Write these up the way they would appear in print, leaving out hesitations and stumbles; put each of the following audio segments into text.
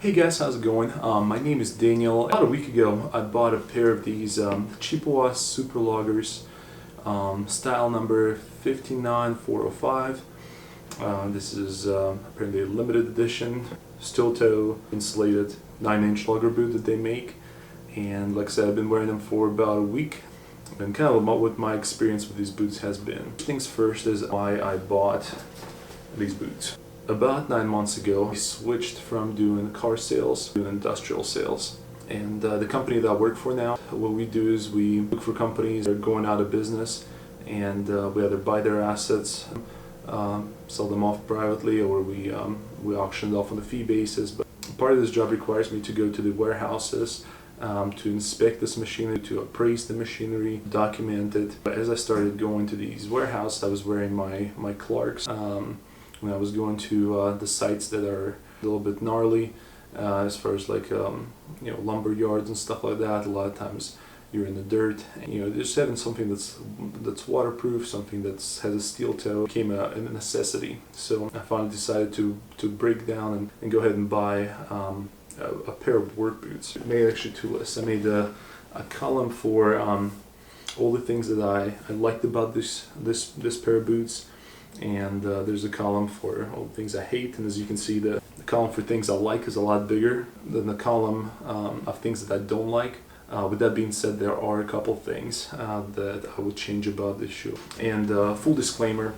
Hey guys, how's it going? My name is Daniel. About a week ago, I bought a pair of these Chippewa Super Loggers, style number 59405. This is apparently a limited edition, steel toe, insulated 9-inch logger boot that they make. And like I said, I've been wearing them for about a week. And kind of what my experience with these boots has been. First things first is why I bought these boots. About 9 months ago, I switched from doing car sales to industrial sales. And the company that I work for now, what we do is we look for companies that are going out of business, and we either buy their assets, sell them off privately, or we auction it off on a fee basis. But part of this job requires me to go to the warehouses, to inspect this machinery, to appraise the machinery, document it. But as I started going to these warehouses, I was wearing my Clarks. When I was going to the sites that are a little bit gnarly, as far as like lumber yards and stuff like that, a lot of times you're in the dirt. And, just having something that's waterproof, something that has a steel toe, became a necessity. So I finally decided to break down and go ahead and buy a pair of work boots. I made actually two lists. I made a column for all the things that I liked about this pair of boots. And there's a column for all the things I hate, and as you can see, the column for things I like is a lot bigger than the column of things that I don't like. With that being said, there are a couple things that I would change about this shoe. And full disclaimer,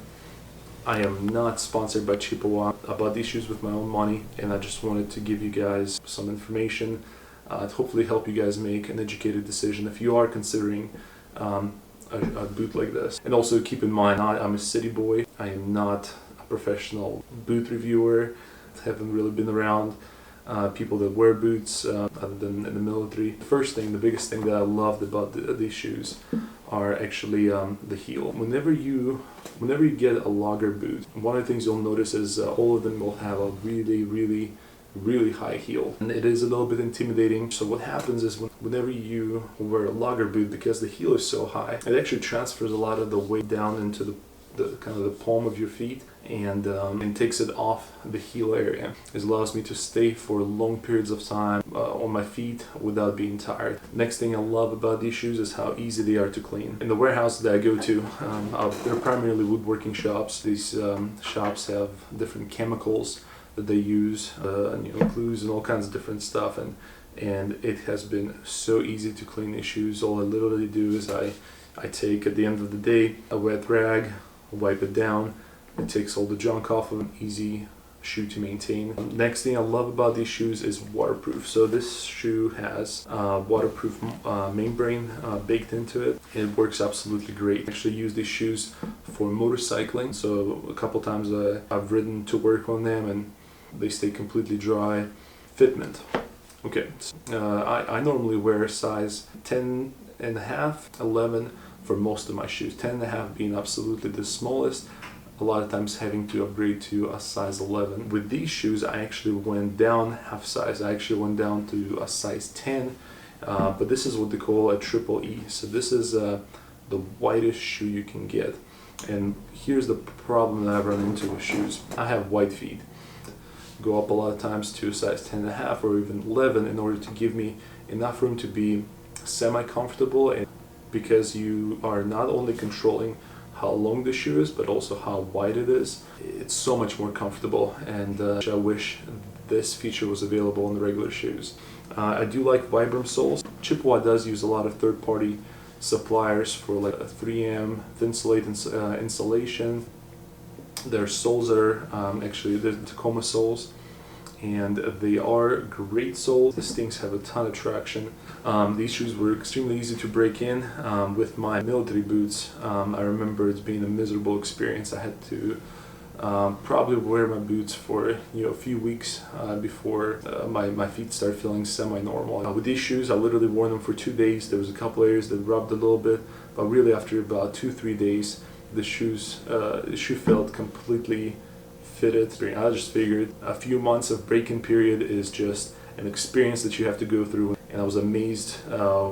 I am not sponsored by Chippewa. I bought these shoes with my own money, and I just wanted to give you guys some information to hopefully help you guys make an educated decision if you are considering a boot like this. And also keep in mind, I'm a city boy. I am not a professional boot reviewer. I haven't really been around people that wear boots other than in the military. The biggest thing that I loved about these shoes are actually the heel. Whenever you get a logger boot, one of the things you'll notice is all of them will have a really high heel, and it is a little bit intimidating. So what happens is whenever you wear a logger boot, because the heel is so high, it actually transfers a lot of the weight down into the kind of the palm of your feet, and takes it off the heel area. It allows me to stay for long periods of time on my feet without being tired. Next thing I love about these shoes is how easy they are to clean. In the warehouse that I go to, they're primarily woodworking shops. These shops have different chemicals that they use, glues and all kinds of different stuff, and it has been so easy to clean these shoes. All I literally do is I take, at the end of the day, a wet rag, wipe it down. It takes all the junk off of an easy shoe to maintain. Next thing I love about these shoes is waterproof. So this shoe has waterproof membrane baked into it. It works absolutely great. I actually use these shoes for motorcycling. So a couple times I've ridden to work on them, and they stay completely dry. Fitment. Okay, I normally wear size 10 and a half, 11 for most of my shoes. 10 and a half being absolutely the smallest. A lot of times having to upgrade to a size 11. With these shoes, I actually went down half size. I actually went down to a size 10, but this is what they call a triple E. So this is the widest shoe you can get. And here's the problem that I've run into with shoes. I have white feet. Go up a lot of times to a size 10 and a half or even 11 in order to give me enough room to be semi-comfortable, and because you are not only controlling how long the shoe is, but also how wide it is. It's so much more comfortable, and I wish this feature was available in the regular shoes. I do like Vibram soles. Chippewa does use a lot of third-party suppliers for like a 3M Thinsulate insulation. Their soles are actually the Tacoma soles, and they are great soles. These things have a ton of traction. These shoes were extremely easy to break in. With my military boots, I remember it's been a miserable experience. I had to probably wear my boots for a few weeks before my feet started feeling semi-normal. With these shoes, I literally wore them for 2 days. There was a couple areas that rubbed a little bit, but really after about 2-3 days, the shoe felt completely fitted. I just figured a few months of break-in period is just an experience that you have to go through, and I was amazed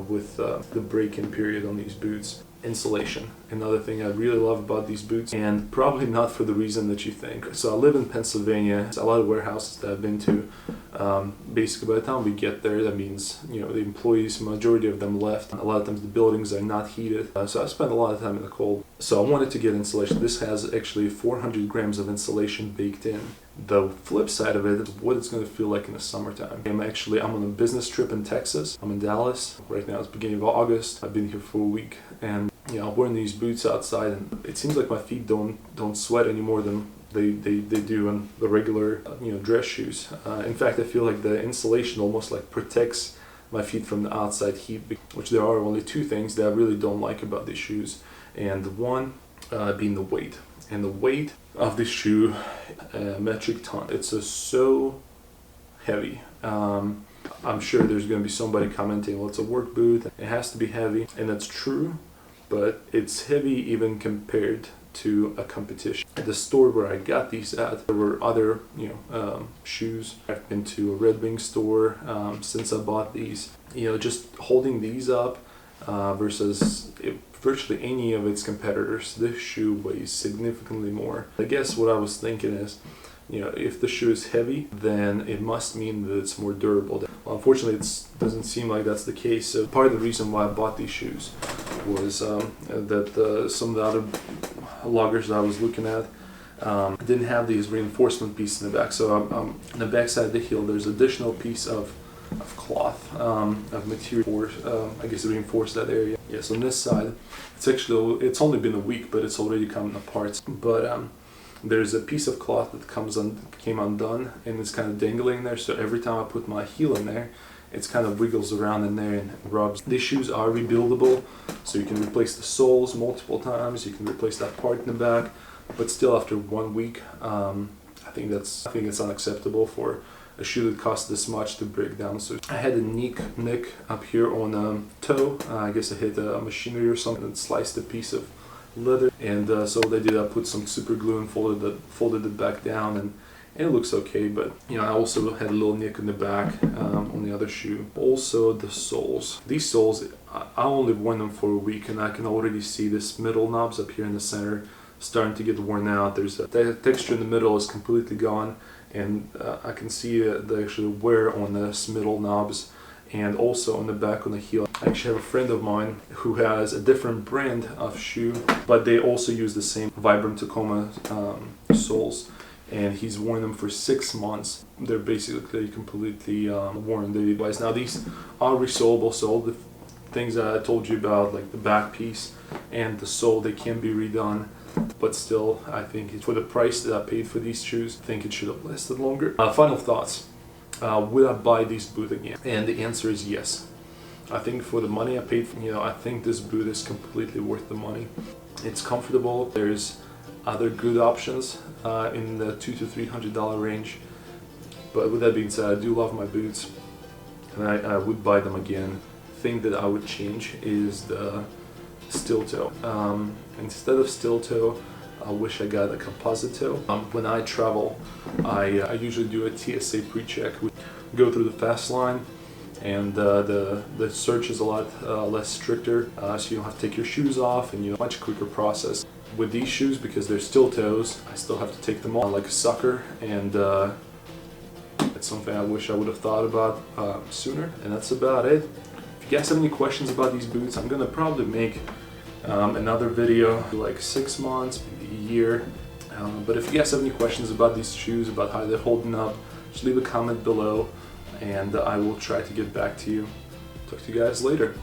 with the break-in period on these boots. Insulation, another thing I really love about these boots, and probably not for the reason that you think. So I live in Pennsylvania. A lot of warehouses that I've been to, basically by the time we get there, that means, you know, the employees, majority of them left. A lot of times the buildings are not heated, so I spend a lot of time in the cold. So I wanted to get insulation. This has actually 400 grams of insulation baked in. The flip side of it is what it's going to feel like in the summertime. I'm on a business trip in Texas. I'm in Dallas. Right now it's beginning of August. I've been here for a week, and you know, I'm wearing these boots outside, and it seems like my feet don't sweat any more than they do in the regular dress shoes. In fact, I feel like the insulation almost like protects my feet from the outside heat, which there are only two things that I really don't like about these shoes, and one being the weight. And the weight of this shoe, metric ton. It's so heavy. I'm sure there's going to be somebody commenting, well, it's a work boot, it has to be heavy, and that's true, but it's heavy even compared to a competition. At the store where I got these at, there were other shoes. I've been to a Red Wing store since I bought these. Just holding these up versus virtually any of its competitors, this shoe weighs significantly more. I guess what I was thinking is, if the shoe is heavy, then it must mean that it's more durable. Well, unfortunately, it doesn't seem like that's the case. So part of the reason why I bought these shoes was that some of the other loggers that I was looking at didn't have these reinforcement pieces in the back. So on the back side of the heel, there's additional piece of cloth, of material, I guess to reinforce that area. Yes, on this side, it's only been a week, but it's already coming apart. But there's a piece of cloth that came undone, and it's kind of dangling there. So every time I put my heel in there, it's kind of wiggles around in there and rubs. These shoes are rebuildable, so you can replace the soles multiple times. You can replace that part in the back, but still after 1 week, I think it's unacceptable for a shoe that costs this much to break down. So I had a nick up here on toe. I guess I hit a machinery or something and sliced a piece of leather, and so what I did, I put some super glue and folded it back down, and it looks okay. But I also had a little nick in the back on the other shoe. Also the soles. These soles, I only worn them for a week, and I can already see this middle knobs up here in the center starting to get worn out. The texture in the middle is completely gone, and I can see the actual wear on this middle knobs, and also on the back on the heel. I actually have a friend of mine who has a different brand of shoe, but they also use the same Vibram Tacoma soles, and he's worn them for 6 months. They're basically completely worn. Now these are resolable, so all the things that I told you about, like the back piece and the sole, they can be redone. But still, I think for the price that I paid for these shoes, I think it should have lasted longer. Final thoughts. Would I buy this boot again? And the answer is yes. I think for the money I paid, I think this boot is completely worth the money. It's comfortable. There's other good options in the $200 to $300 range. But with that being said, I do love my boots, and I would buy them again. The thing that I would change is the steel toe. Instead of steel toe, I wish I got a composite toe. When I travel, I usually do a TSA pre-check. We go through the fast line, and the search is a lot less stricter, so you don't have to take your shoes off, and much quicker process. With these shoes, because they're steel toes, I still have to take them off like a sucker, and it's something I wish I would have thought about sooner. And that's about it. If you guys have any questions about these boots, I'm gonna probably make another video like 6 months, maybe a year. But if you guys have any questions about these shoes, about how they're holding up, just leave a comment below, and I will try to get back to you. Talk to you guys later.